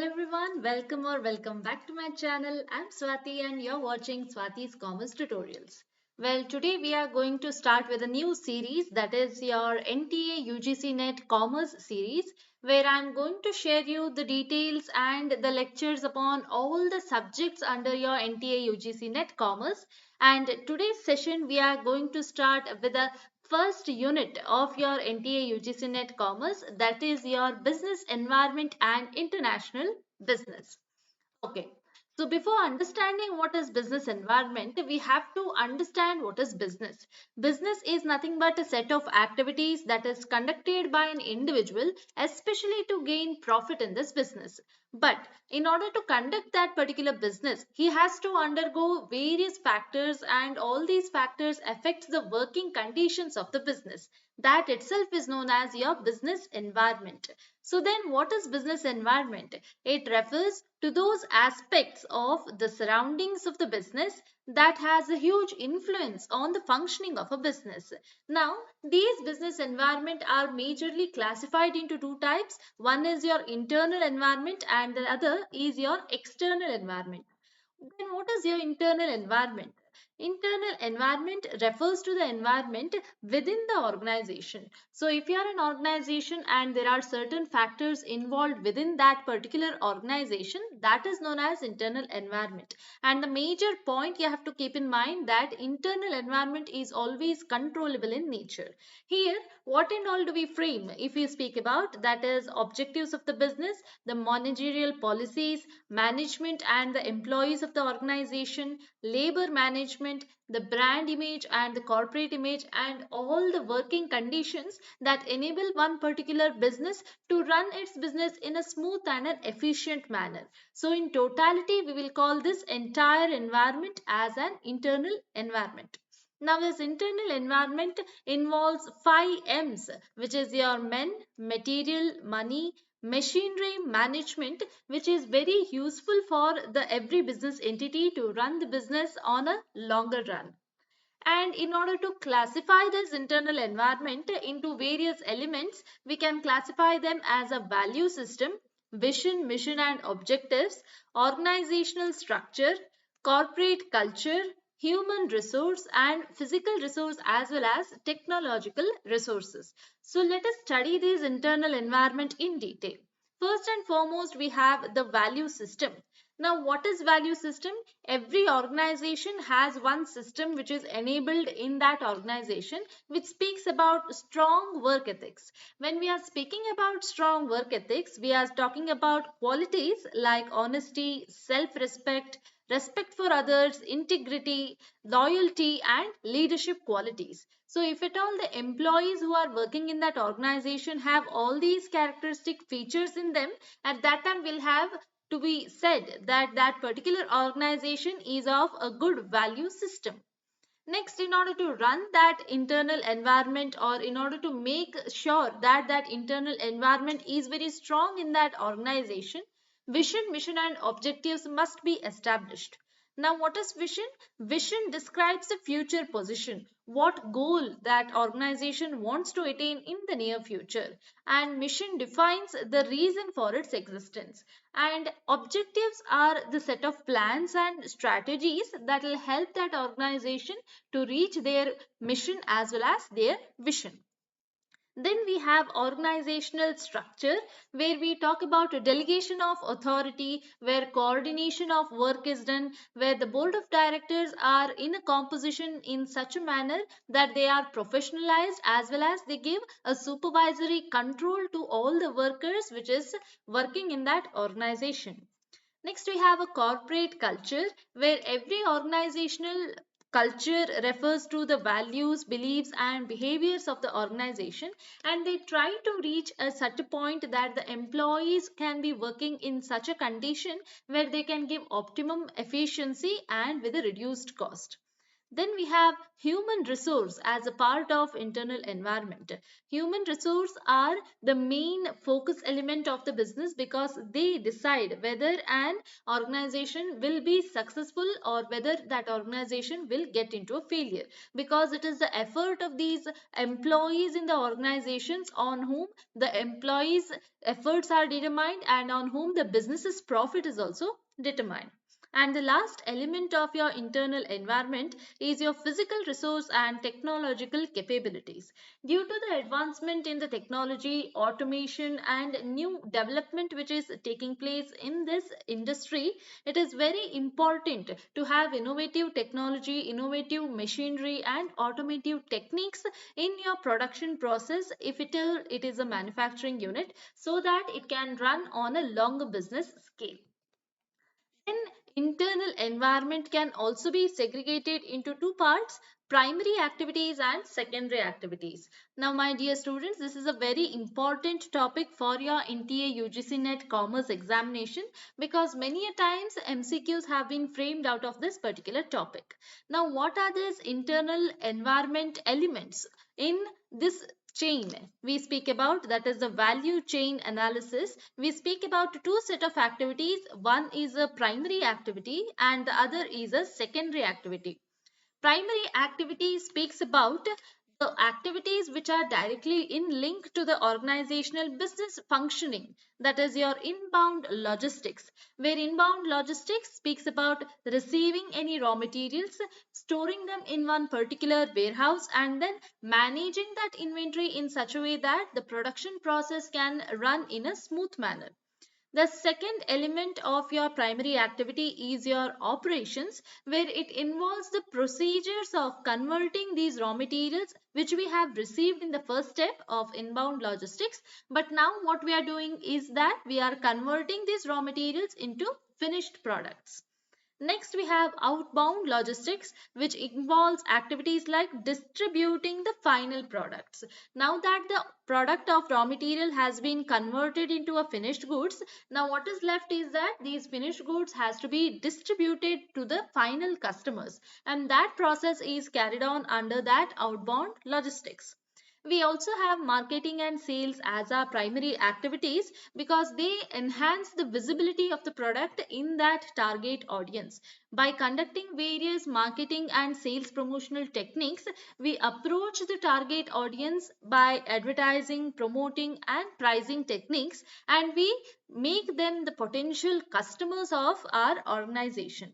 Hello everyone, welcome back to my channel. I'm Swathi and you're watching Swathi's Commerce Tutorials. Well, today we are going to start with a new series, that is your NTA UGC NET Commerce series, where I'm going to share you the details and the lectures upon all the subjects under your NTA UGC NET Commerce. And today's session we are going to start with a first unit of your NTA UGC NET Commerce, that is your business environment and international business. Okay. So before understanding what is business environment, we have to understand what is business. Business is nothing but a set of activities that is conducted by an individual, especially to gain profit in this business. But in order to conduct that particular business, he has to undergo various factors, and all these factors affect the working conditions of the business. That itself is known as your business environment. So then what is business environment? It refers to those aspects of the surroundings of the business that has a huge influence on the functioning of a business. Now, these business environment are majorly classified into two types. One is your internal environment and the other is your external environment. Then what is your internal environment? Internal environment refers to the environment within the organization. So if you are an organization and there are certain factors involved within that particular organization, that is known as internal environment. And the major point you have to keep in mind that internal environment is always controllable in nature. Here, what and all do we frame if we speak about? That is objectives of the business, the managerial policies, management and the employees of the organization, labor management, the brand image and the corporate image, and all the working conditions that enable one particular business to run its business in a smooth and an efficient manner. So in totality, we will call this entire environment as an internal environment. Now, this internal environment involves 5 M's, which is your men, material, money, machinery, management, which is very useful for the every business entity to run the business on a longer run. And in order to classify this internal environment into various elements, we can classify them as a value system, vision, mission, and objectives, organizational structure, corporate culture, human resource, and physical resource, as well as technological resources. So let us study this internal environment in detail. First and foremost, we have the value system. Now, what is value system? Every organization has one system which is enabled in that organization, which speaks about strong work ethics. When we are speaking about strong work ethics, we are talking about qualities like honesty, self-respect, respect for others, integrity, loyalty, and leadership qualities. So if at all the employees who are working in that organization have all these characteristic features in them, at that time we'll have to be said that that particular organization is of a good value system. Next, in order to run that internal environment, or in order to make sure that that internal environment is very strong in that organization, vision, mission, and objectives must be established. Now, what is vision? Vision describes the future position, what goal that organization wants to attain in the near future, and mission defines the reason for its existence. And objectives are the set of plans and strategies that will help that organization to reach their mission as well as their vision. Then we have organizational structure, where we talk about a delegation of authority, where coordination of work is done, where the board of directors are in a composition in such a manner that they are professionalized as well as they give a supervisory control to all the workers which is working in that organization. Next, we have a corporate culture, where every organizational culture refers to the values, beliefs, and behaviors of the organization, and they try to reach a such a point that the employees can be working in such a condition where they can give optimum efficiency and with a reduced cost. Then we have human resource as a part of internal environment. Human resource are the main focus element of the business because they decide whether an organization will be successful or whether that organization will get into a failure, because it is the effort of these employees in the organizations on whom the employees efforts are determined and on whom the business's profit is also determined. And the last element of your internal environment is your physical resource and technological capabilities. Due to the advancement in the technology, automation, and new development which is taking place in this industry, it is very important to have innovative technology, innovative machinery, and automotive techniques in your production process if it is a manufacturing unit, so that it can run on a longer business scale. Then internal environment can also be segregated into two parts: primary activities and secondary activities. Now, my dear students, this is a very important topic for your NTA UGC NET Commerce examination, because many a times MCQs have been framed out of this particular topic. Now, what are these internal environment elements in this chain we speak about, that is the value chain analysis? We speak about two set of activities. One is a primary activity and the other is a secondary activity. Primary activity speaks about the activities which are directly in link to the organizational business functioning, that is your inbound logistics, where inbound logistics speaks about receiving any raw materials, storing them in one particular warehouse, and then managing that inventory in such a way that the production process can run in a smooth manner. The second element of your primary activity is your operations, where it involves the procedures of converting these raw materials which we have received in the first step of inbound logistics. But now what we are doing is that we are converting these raw materials into finished products. Next, we have outbound logistics, which involves activities like distributing the final products. Now that the product of raw material has been converted into a finished goods, now what is left is that these finished goods has to be distributed to the final customers, and that process is carried on under that outbound logistics. We also have marketing and sales as our primary activities because they enhance the visibility of the product in that target audience. By conducting various marketing and sales promotional techniques, we approach the target audience by advertising, promoting, and pricing techniques, and we make them the potential customers of our organization.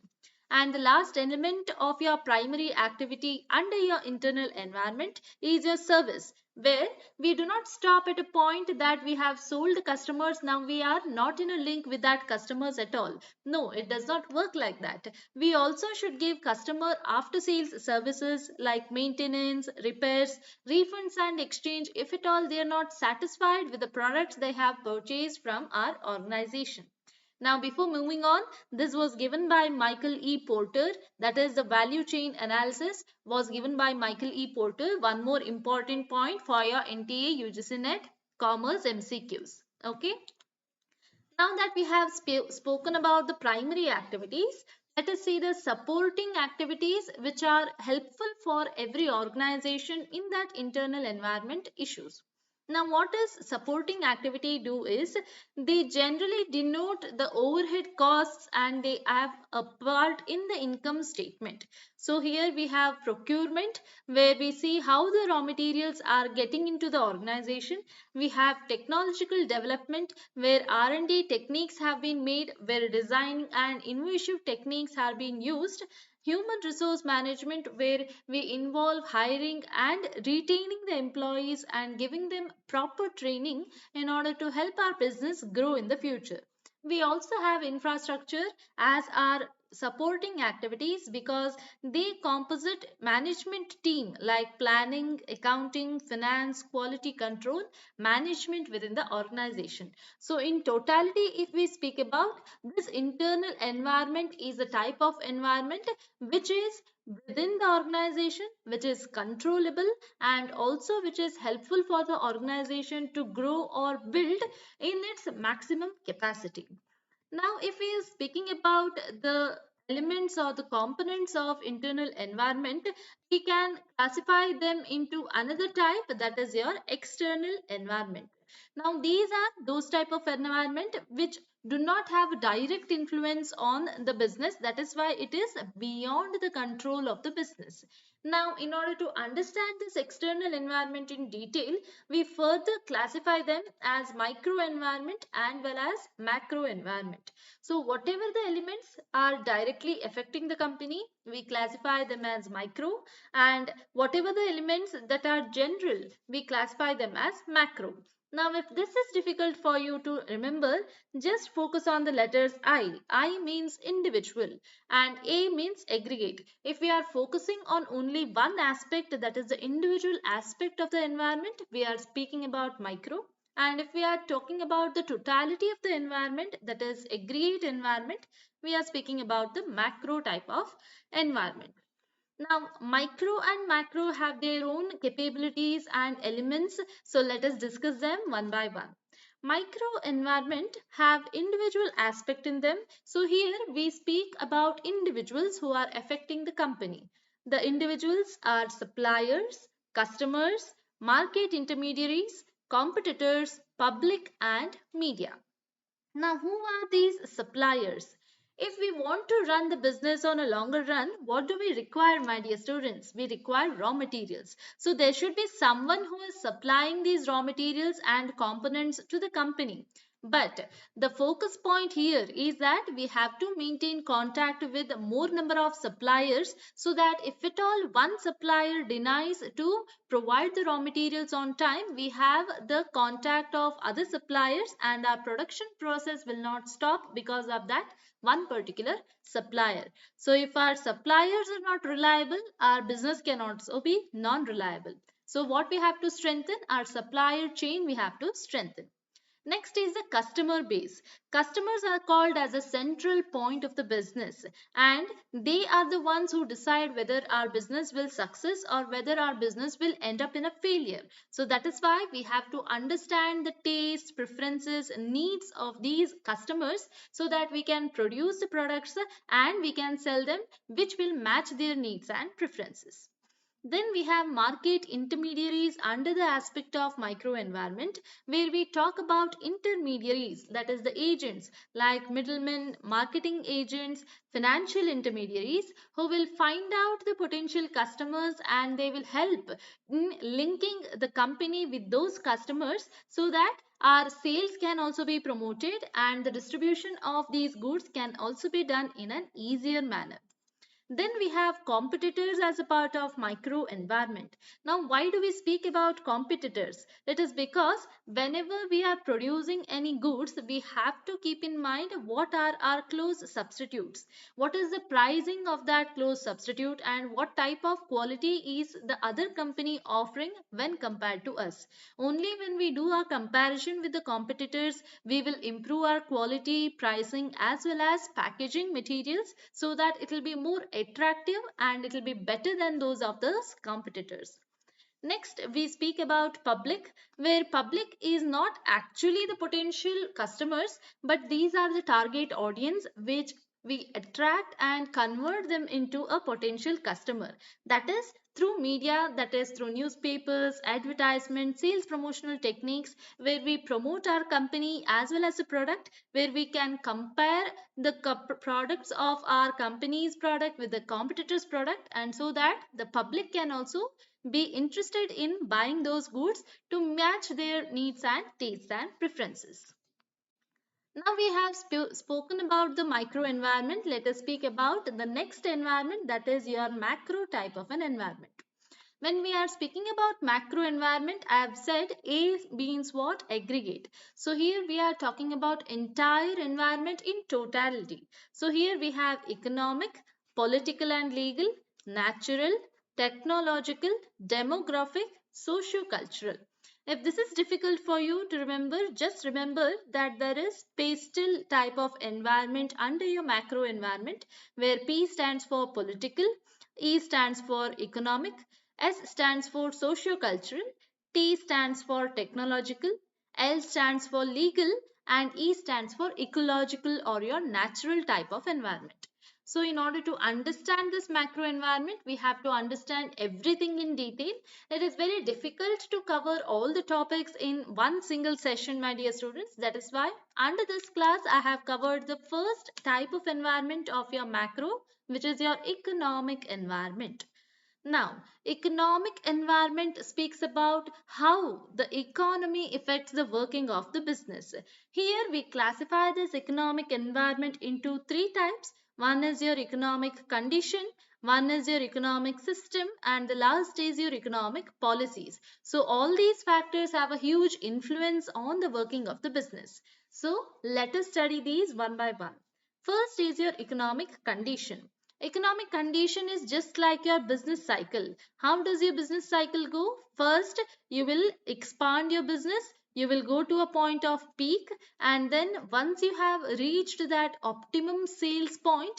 And the last element of your primary activity under your internal environment is your service, where we do not stop at a point that we have sold the customers. Now we are not in a link with that customers at all. No, it does not work like that. We also should give customer after sales services like maintenance, repairs, refunds, and exchange if at all they are not satisfied with the products they have purchased from our organization. Now, before moving on, this was given by Michael E. Porter, that is the value chain analysis was given by Michael E. Porter. One more important point for your NTA UGC NET Commerce MCQs. Okay. Now that we have spoken about the primary activities, let us see the supporting activities which are helpful for every organization in that internal environment issues. Now, what does supporting activity do is they generally denote the overhead costs and they have a part in the income statement. So here we have procurement, where we see how the raw materials are getting into the organization. We have technological development, where R&D techniques have been made, where design and innovative techniques have been used. Human resource management, where we involve hiring and retaining the employees and giving them proper training in order to help our business grow in the future. We also have infrastructure as our supporting activities because they composite management team like planning, accounting, finance, quality control, management within the organization. So in totality, if we speak about this internal environment, is a type of environment which is within the organization, which is controllable, and also which is helpful for the organization to grow or build in its maximum capacity. Now, if we are speaking about the elements or the components of internal environment, we can classify them into another type, that is your external environment. Now these are those type of environment which do not have a direct influence on the business. That is why it is beyond the control of the business. Now, in order to understand this external environment in detail, we further classify them as micro environment and well as macro environment. So whatever the elements are directly affecting the company, we classify them as micro, and whatever the elements that are general, we classify them as macro. Now, if this is difficult for you to remember, just focus on the letters I. I means individual and A means aggregate. If we are focusing on only one aspect, that is the individual aspect of the environment, we are speaking about micro. And if we are talking about the totality of the environment, that is aggregate environment, we are speaking about the macro type of environment. Now, micro and macro have their own capabilities and elements, so let us discuss them one by one. Micro environment have individual aspect in them. So here we speak about individuals who are affecting the company. The individuals are suppliers, customers, market intermediaries, competitors, public and media. Now, who are these suppliers? If we want to run the business on a longer run, what do we require, my dear students? We require raw materials. So, there should be someone who is supplying these raw materials and components to the company. But the focus point here is that we have to maintain contact with more number of suppliers, so that if at all one supplier denies to provide the raw materials on time, we have the contact of other suppliers and our production process will not stop because of that one particular supplier. So if our suppliers are not reliable, our business can also be non-reliable. So what we have to strengthen? Our supplier chain we have to strengthen. Next is the customer base. Customers are called as a central point of the business, and they are the ones who decide whether our business will success or whether our business will end up in a failure. So that is why we have to understand the taste, preferences, needs of these customers, so that we can produce the products and we can sell them which will match their needs and preferences. Then we have market intermediaries under the aspect of microenvironment, where we talk about intermediaries, that is the agents like middlemen, marketing agents, financial intermediaries who will find out the potential customers and they will help in linking the company with those customers, so that our sales can also be promoted and the distribution of these goods can also be done in an easier manner. Then we have competitors as a part of micro environment. Now, why do we speak about competitors? It is because whenever we are producing any goods, we have to keep in mind what are our close substitutes. What is the pricing of that close substitute and what type of quality is the other company offering when compared to us. Only when we do a comparison with the competitors, we will improve our quality, pricing as well as packaging materials, so that it will be more attractive and it will be better than those of the competitors. Next, we speak about public, where public is not actually the potential customers, but these are the target audience which we attract and convert them into a potential customer. That is through media, that is through newspapers, advertisement, sales promotional techniques, where we promote our company as well as a product, where we can compare the products of our company's product with the competitor's product, and so that the public can also be interested in buying those goods to match their needs and tastes and preferences. Now we have spoken about the micro environment. Let us speak about the next environment, that is your macro type of an environment. When we are speaking about macro environment, I have said A means what? Aggregate. So here we are talking about entire environment in totality. So here we have economic, political and legal, natural, technological, demographic, socio-cultural. If this is difficult for you to remember, just remember that there is pastel type of environment under your macro environment, where P stands for political, E stands for economic, S stands for socio-cultural, T stands for technological, L stands for legal, and E stands for ecological or your natural type of environment. So in order to understand this macro environment, we have to understand everything in detail. It is very difficult to cover all the topics in one single session, my dear students. That is why under this class, I have covered the first type of environment of your macro, which is your economic environment. Now, economic environment speaks about how the economy affects the working of the business. Here we classify this economic environment into three types. One is your economic condition, one is your economic system, and the last is your economic policies. So all these factors have a huge influence on the working of the business. So let us study these one by one. First is your economic condition. Economic condition is just like your business cycle. How does your business cycle go? First, you will expand your business. You will go to a point of peak, and then once you have reached that optimum sales point,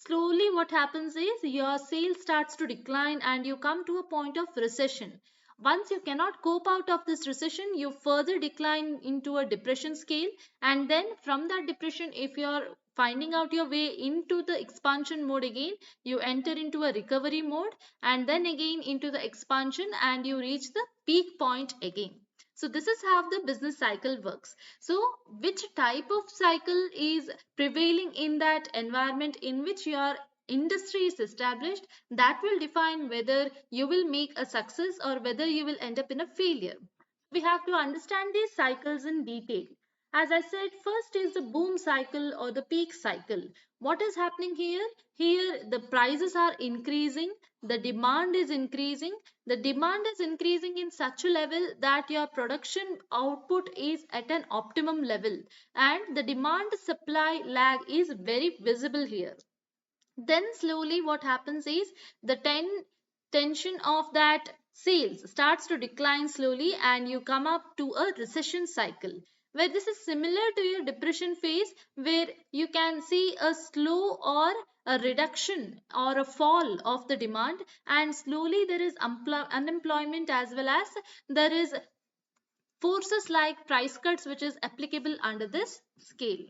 slowly what happens is your sales starts to decline and you come to a point of recession. Once you cannot cope out of this recession, you further decline into a depression scale, and then from that depression, if you are finding out your way into the expansion mode again, you enter into a recovery mode, and then again into the expansion, and you reach the peak point again. So this is how the business cycle works. So which type of cycle is prevailing in that environment in which your industry is established, that will define whether you will make a success or whether you will end up in a failure. We have to understand these cycles in detail. As I said, first is the boom cycle or the peak cycle. What is happening here? Here, the prices are increasing, the demand is increasing. The demand is increasing in such a level that your production output is at an optimum level, and the demand supply lag is very visible here. Then slowly what happens is the tension of that sales starts to decline slowly, and you come up to a recession cycle, where this is similar to your depression phase, where you can see a slow or a reduction or a fall of the demand, and slowly there is unemployment, as well as there is forces like price cuts which is applicable under this scale.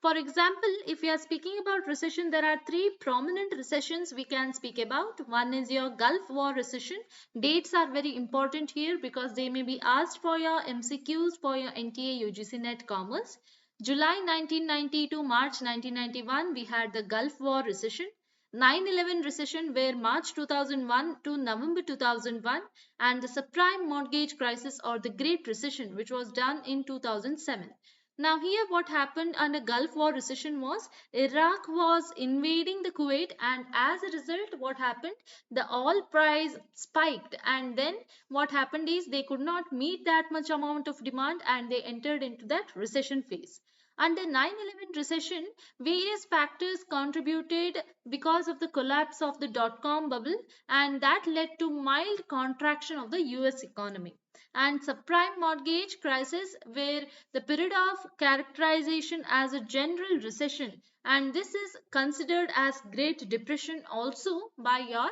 For example, if we are speaking about recession, there are three prominent recessions we can speak about. One is your Gulf War recession. Dates are very important here because they may be asked for your MCQs for your NTA UGC NET Commerce. July 1990 to March 1991, we had the Gulf War recession. 9/11 recession, where March 2001 to November 2001, and the subprime mortgage crisis or the Great Recession, which was done in 2007. Now here what happened under Gulf War recession was Iraq was invading the Kuwait, and as a result what happened, the oil price spiked, and then what happened is they could not meet that much amount of demand and they entered into that recession phase. Under 9/11 recession, various factors contributed because of the collapse of the dot-com bubble, and that led to mild contraction of the US economy. And subprime mortgage crisis, where the period of characterization as a general recession, and this is considered as Great Depression also by your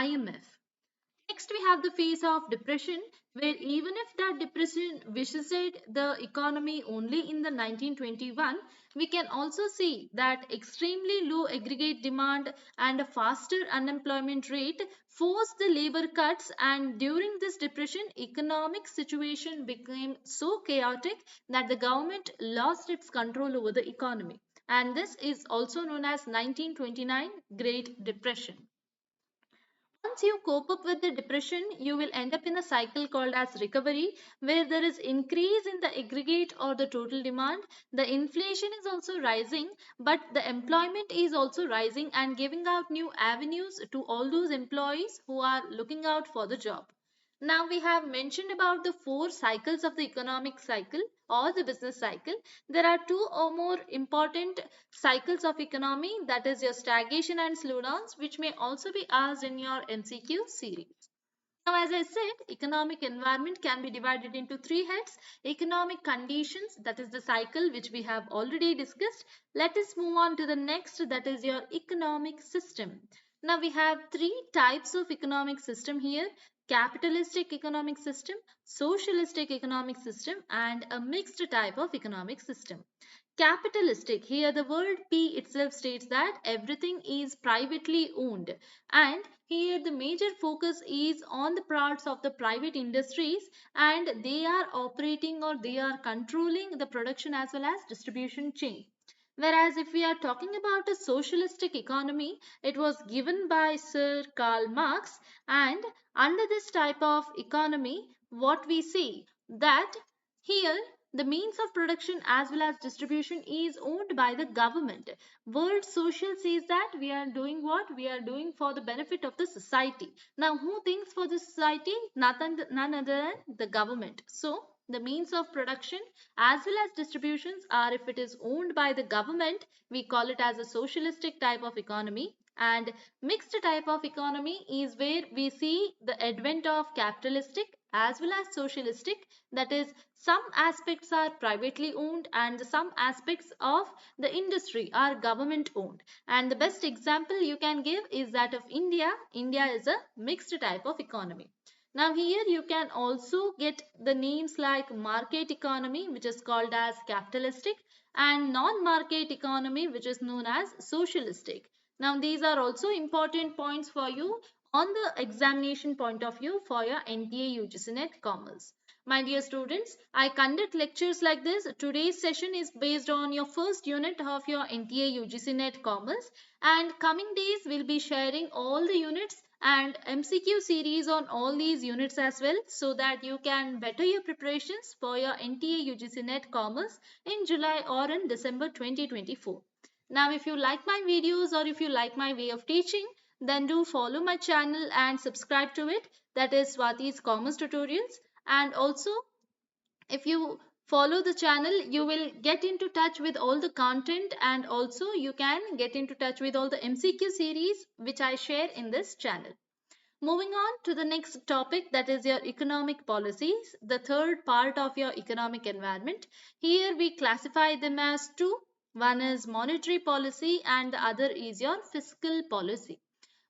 IMF. Next, we have the phase of depression, where even if that depression visited the economy only in the 1921, we can also see that extremely low aggregate demand and a faster unemployment rate forced the labor cuts, and during this depression, economic situation became so chaotic that the government lost its control over the economy. And this is also known as 1929 Great Depression. Once you cope up with the depression, you will end up in a cycle called as recovery, where there is increase in the aggregate or the total demand. The inflation is also rising, but the employment is also rising and giving out new avenues to all those employees who are looking out for the job. Now we have mentioned about the four cycles of the economic cycle or the business cycle. There are two or more important cycles of economy, that is your stagnation and slowdowns, which may also be asked in your MCQ series. Now, as I said, economic environment can be divided into three heads. Economic conditions, that is the cycle which we have already discussed. Let us move on to the next, that is your economic system. Now, we have three types of economic system here: capitalistic economic system, socialistic economic system, and a mixed type of economic system. Capitalistic. Here, the word P itself states that everything is privately owned, and here the major focus is on the parts of the private industries, and they are operating or they are controlling the production as well as distribution chain. Whereas if we are talking about a socialistic economy, it was given by Sir Karl Marx, and under this type of economy, what we see that here the means of production as well as distribution is owned by the government. World Social says that we are doing what? We are doing for the benefit of the society. Now, who thinks for the society? None other than the government. So, the means of production as well as distributions are, if it is owned by the government, we call it as a socialistic type of economy. And mixed type of economy is where we see the advent of capitalistic as well as socialistic, that is, some aspects are privately owned and some aspects of the industry are government owned. And the best example you can give is that of India. India is a mixed type of economy. Now here you can also get the names like market economy, which is called as capitalistic, and non-market economy, which is known as socialistic. Now these are also important points for you on the examination point of view for your NTA UGC NET Commerce. My dear students, I conduct lectures like this. Today's session is based on your first unit of your NTA UGC NET Commerce, and coming days we'll be sharing all the units and MCQ series on all these units as well, so that you can better your preparations for your NTA UGC NET Commerce in July or in December 2024. Now, if you like my videos or if you like my way of teaching, then do follow my channel and subscribe to it. That is Swathi's Commerce Tutorials. And also, if you follow the channel, you will get into touch with all the content, and also you can get into touch with all the MCQ series which I share in this channel. Moving on to the next topic, that is your economic policies, the third part of your economic environment. Here we classify them as two. One is monetary policy and the other is your fiscal policy.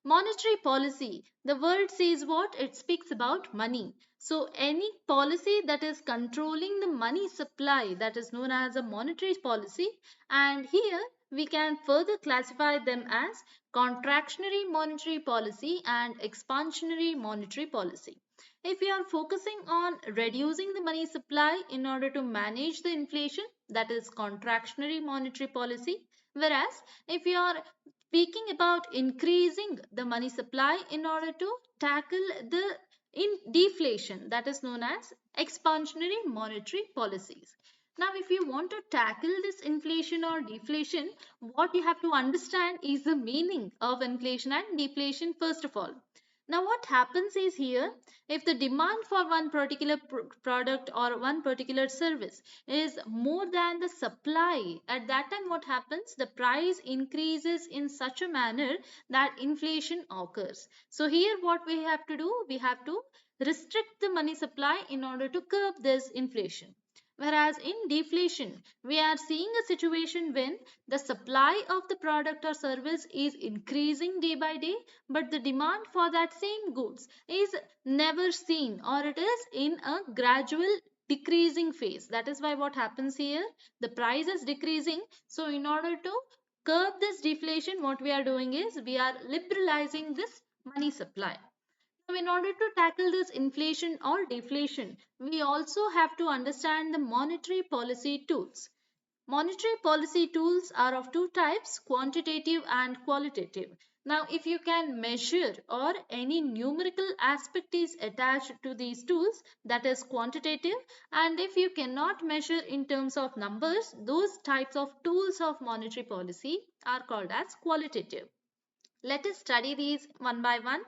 Monetary policy, the word says what? It speaks about money. So any policy that is controlling the money supply, that is known as a monetary policy. And here we can further classify them as contractionary monetary policy and expansionary monetary policy. If you are focusing on reducing the money supply in order to manage the inflation, that is contractionary monetary policy. Whereas if you are speaking about increasing the money supply in order to tackle the deflation, that is known as expansionary monetary policies. Now, if you want to tackle this inflation or deflation, what you have to understand is the meaning of inflation and deflation first of all. Now, what happens is here, if the demand for one particular product or one particular service is more than the supply, at that time what happens? The price increases in such a manner that inflation occurs. So here what we have to do? We have to restrict the money supply in order to curb this inflation. Whereas in deflation, we are seeing a situation when the supply of the product or service is increasing day by day, but the demand for that same goods is never seen, or it is in a gradual decreasing phase. That is why what happens here? The price is decreasing. So in order to curb this deflation, what we are doing is we are liberalizing this money supply. So in order to tackle this inflation or deflation, we also have to understand the monetary policy tools. Monetary policy tools are of two types, quantitative and qualitative. Now, if you can measure or any numerical aspect is attached to these tools, that is quantitative. And if you cannot measure in terms of numbers, those types of tools of monetary policy are called as qualitative. Let us study these one by one.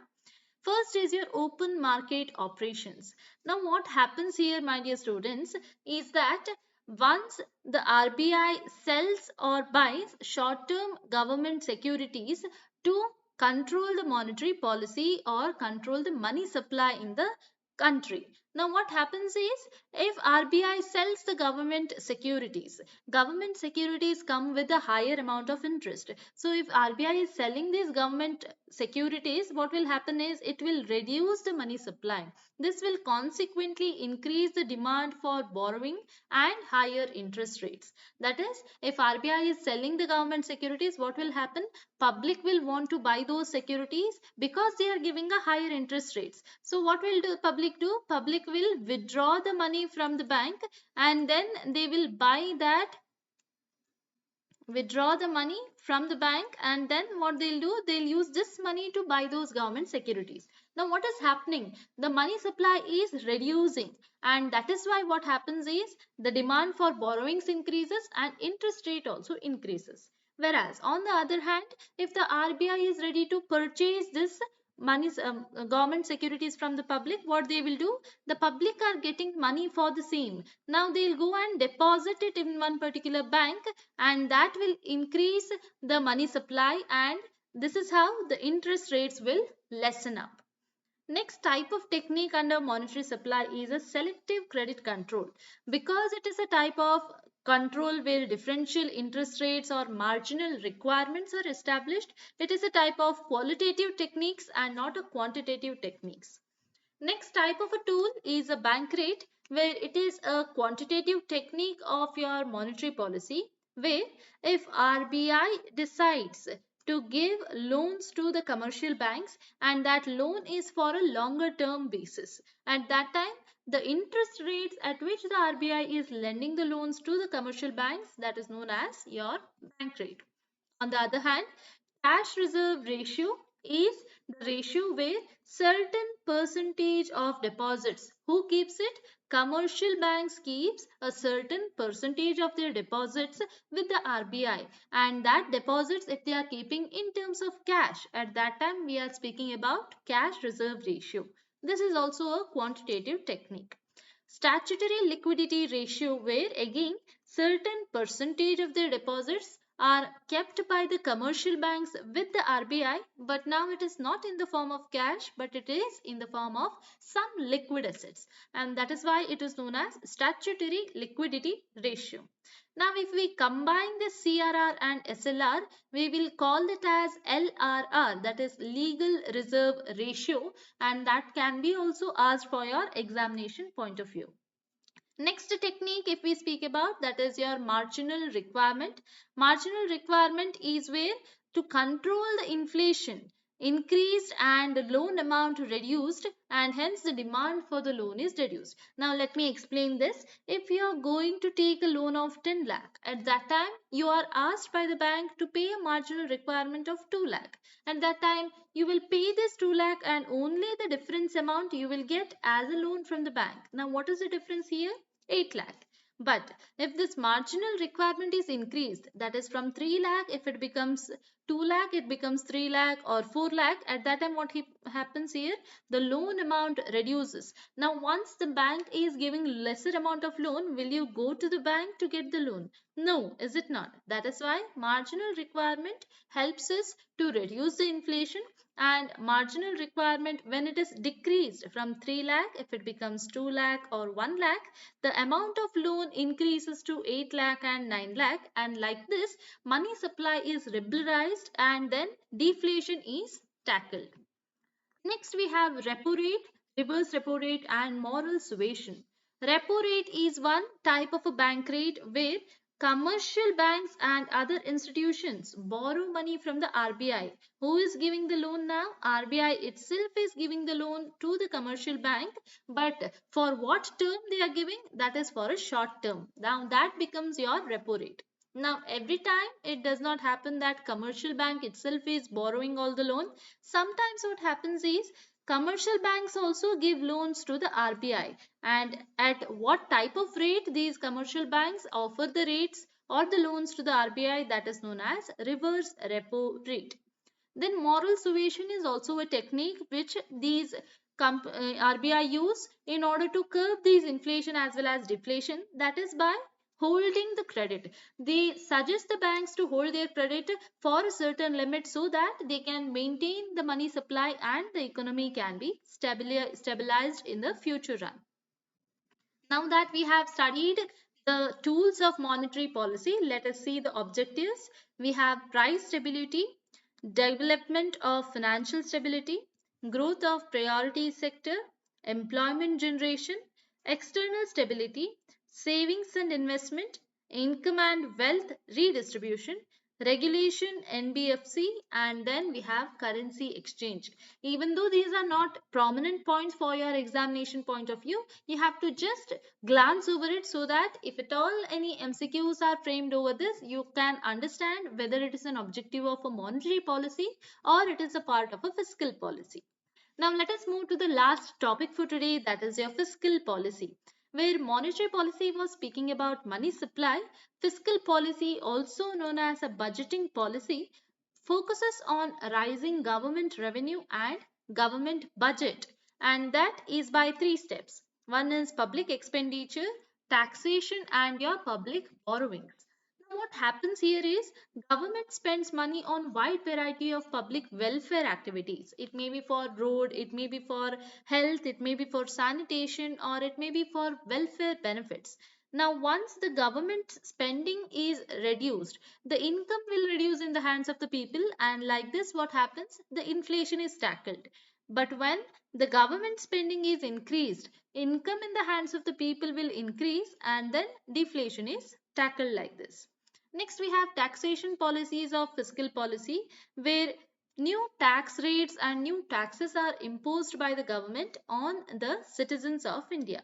First is your open market operations. Now, what happens here, my dear students, is that once the RBI sells or buys short term government securities to control the monetary policy or control the money supply in the country. Now what happens is, if RBI sells the government securities come with a higher amount of interest. So if RBI is selling these government securities, what will happen is it will reduce the money supply. This will consequently increase the demand for borrowing and higher interest rates. That is, if RBI is selling the government securities, what will happen? Public will want to buy those securities because they are giving a higher interest rates. So what will the public do? Public will withdraw the money from the bank, and then they will buy that, withdraw the money from the bank, and then what they'll do, they'll use this money to buy those government securities. Now what is happening? The money supply is reducing, and that is why what happens is the demand for borrowings increases and interest rate also increases. Whereas on the other hand, if the RBI is ready to purchase this money, government securities from the public, what they will do, the public are getting money for the same. Now they'll go and deposit it in one particular bank, and that will increase the money supply, and this is how the interest rates will lessen up. Next type of technique under monetary supply is a selective credit control. Because it is a type of control where differential interest rates or marginal requirements are established, it is a type of qualitative techniques and not a quantitative techniques. Next type of a tool is a bank rate, where it is a quantitative technique of your monetary policy, where if RBI decides to give loans to the commercial banks, and that loan is for a longer term basis, at that time the interest rates at which the RBI is lending the loans to the commercial banks, that is known as your bank rate. On the other hand, cash reserve ratio is the ratio where certain percentage of deposits, who keeps it? Commercial banks keeps a certain percentage of their deposits with the RBI, and that deposits, if they are keeping in terms of cash, at that time we are speaking about cash reserve ratio. This is also a quantitative technique. Statutory liquidity ratio, where again certain percentage of their deposits are kept by the commercial banks with the RBI, but now it is not in the form of cash, but it is in the form of some liquid assets, and that is why it is known as statutory liquidity ratio. Now if we combine the CRR and SLR, we will call it as LRR, that is legal reserve ratio, and that can be also asked for your examination point of view. Next technique, if we speak about, that is your marginal requirement. Marginal requirement is where to control the inflation increased and the loan amount reduced, and hence the demand for the loan is reduced. Now let me explain this. If you are going to take a loan of 10 lakh, at that time you are asked by the bank to pay a marginal requirement of 2 lakh. At that time you will pay this 2 lakh, and only the difference amount you will get as a loan from the bank. Now what is the difference here? 8 lakh. But if this marginal requirement is increased, that is from 3 lakh, if it becomes 2 lakh, it becomes 3 lakh or 4 lakh, at that time what happens here? The loan amount reduces. Now once the bank is giving lesser amount of loan, will you go to the bank to get the loan? No, is it not? That is why marginal requirement helps us to reduce the inflation, and marginal requirement, when it is decreased from 3 lakh, if it becomes 2 lakh or 1 lakh, the amount of loan increases to 8 lakh and 9 lakh, and like this money supply is liberalized and then deflation is tackled. Next we have repo rate, reverse repo rate, and moral suasion. Repo rate is one type of a bank rate where commercial banks and other institutions borrow money from the RBI. Who is giving the loan now? RBI itself is giving the loan to the commercial bank, but for what term they are giving? That is for a short term. Now that becomes your repo rate. Now every time it does not happen that commercial bank itself is borrowing all the loan. Sometimes what happens is commercial banks also give loans to the RBI, and at what type of rate these commercial banks offer the rates or the loans to the RBI, that is known as reverse repo rate. Then moral suasion is also a technique which these RBI use in order to curb these inflation as well as deflation, that is by holding the credit. They suggest the banks to hold their credit for a certain limit so that they can maintain the money supply and the economy can be stabilized in the future run. Now that we have studied the tools of monetary policy, let us see the objectives. We have price stability, development of financial stability, growth of priority sector, employment generation, external stability, savings and investment, income and wealth redistribution, regulation, NBFC, and then we have currency exchange. Even though these are not prominent points for your examination point of view, you have to just glance over it so that if at all any MCQs are framed over this, you can understand whether it is an objective of a monetary policy or it is a part of a fiscal policy. Now let us move to the last topic for today, that is your fiscal policy. Where monetary policy was speaking about money supply, fiscal policy, also known as a budgeting policy, focuses on rising government revenue and government budget, and that is by three steps. One is public expenditure, taxation, and your public borrowings. Now, what happens here is government spends money on wide variety of public welfare activities. It may be for road, it may be for health, it may be for sanitation, or it may be for welfare benefits. Now, once the government spending is reduced, the income will reduce in the hands of the people, and like this, what happens? The inflation is tackled. But when the government spending is increased, income in the hands of the people will increase, and then deflation is tackled like this. Next, we have taxation policies of fiscal policy, where new tax rates and new taxes are imposed by the government on the citizens of India.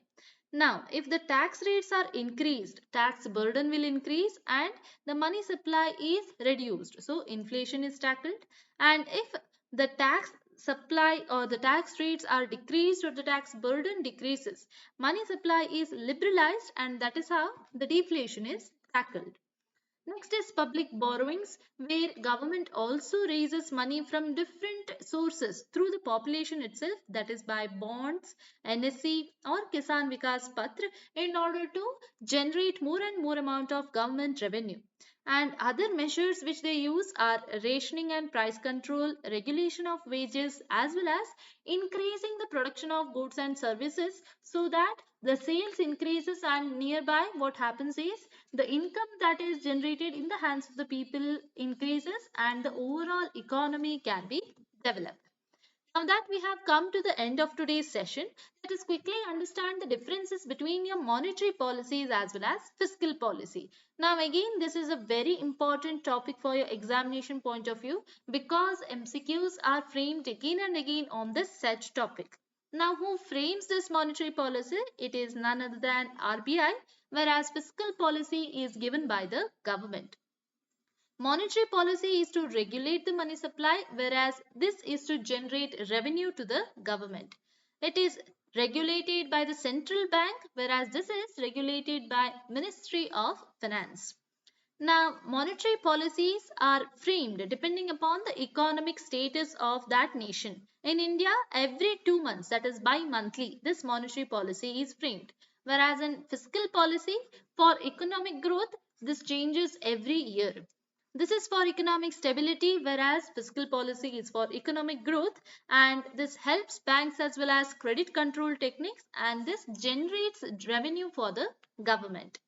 Now, if the tax rates are increased, tax burden will increase and the money supply is reduced. So, inflation is tackled. And if the tax supply or the tax rates are decreased or the tax burden decreases, money supply is liberalized, and that is how the deflation is tackled. Next is public borrowings, where government also raises money from different sources through the population itself, that is by bonds, NSC or Kisan Vikas Patra, in order to generate more and more amount of government revenue. And other measures which they use are rationing and price control, regulation of wages, as well as increasing the production of goods and services so that the sales increases, and nearby what happens is the income that is generated in the hands of the people increases and the overall economy can be developed. Now that we have come to the end of today's session, let us quickly understand the differences between your monetary policies as well as fiscal policy. Now again, this is a very important topic for your examination point of view because MCQs are framed again and again on this such topic. Now, who frames this monetary policy? It is none other than RBI, whereas fiscal policy is given by the government. Monetary policy is to regulate the money supply, whereas this is to generate revenue to the government. It is regulated by the central bank, whereas this is regulated by Ministry of Finance. Now, monetary policies are framed depending upon the economic status of that nation. In India, every 2 months, that is bi-monthly, this monetary policy is framed. Whereas in fiscal policy, for economic growth, this changes every year. This is for economic stability, whereas fiscal policy is for economic growth, and this helps banks as well as credit control techniques, and this generates revenue for the government.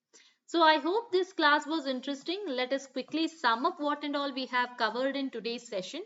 So I hope this class was interesting. Let us quickly sum up what and all we have covered in today's session.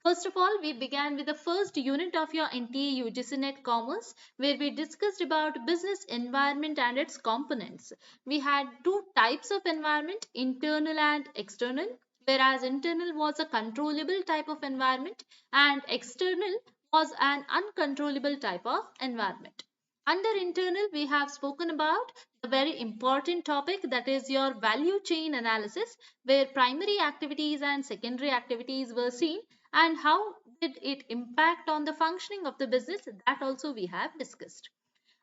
First of all, we began with the first unit of your NTA UGC NET Commerce, where we discussed about business environment and its components. We had two types of environment, internal and external, whereas internal was a controllable type of environment and external was an uncontrollable type of environment. Under internal, we have spoken about a very important topic, that is your value chain analysis, where primary activities and secondary activities were seen and how did it impact on the functioning of the business, that also we have discussed.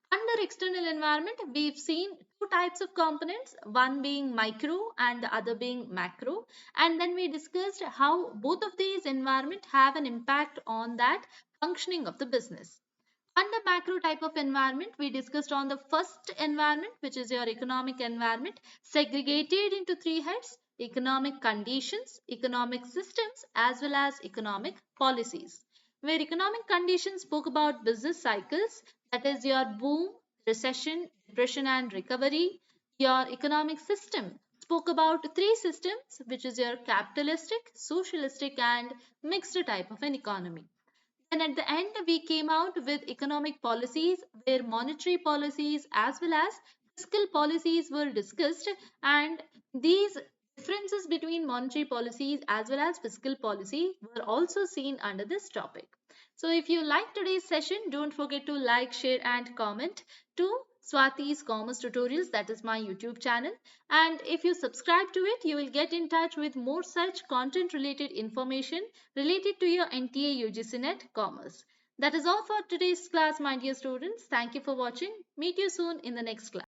Under external environment, we've seen two types of components, one being micro and the other being macro. And then we discussed how both of these environment have an impact on that functioning of the business. Under macro type of environment, we discussed on the first environment, which is your economic environment, segregated into three heads: economic conditions, economic systems, as well as economic policies. Where economic conditions spoke about business cycles, that is your boom, recession, depression and recovery. Your economic system spoke about three systems, which is your capitalistic, socialistic, and mixed type of an economy. And at the end, we came out with economic policies where monetary policies as well as fiscal policies were discussed, and these differences between monetary policies as well as fiscal policy were also seen under this topic. So, if you like today's session, don't forget to like, share, and comment to Swati's Commerce Tutorials, that is my YouTube channel. And if you subscribe to it, you will get in touch with more such content related information related to your NTA UGC NET Commerce. That is all for today's class, my dear students. Thank you for watching. Meet you soon in the next class.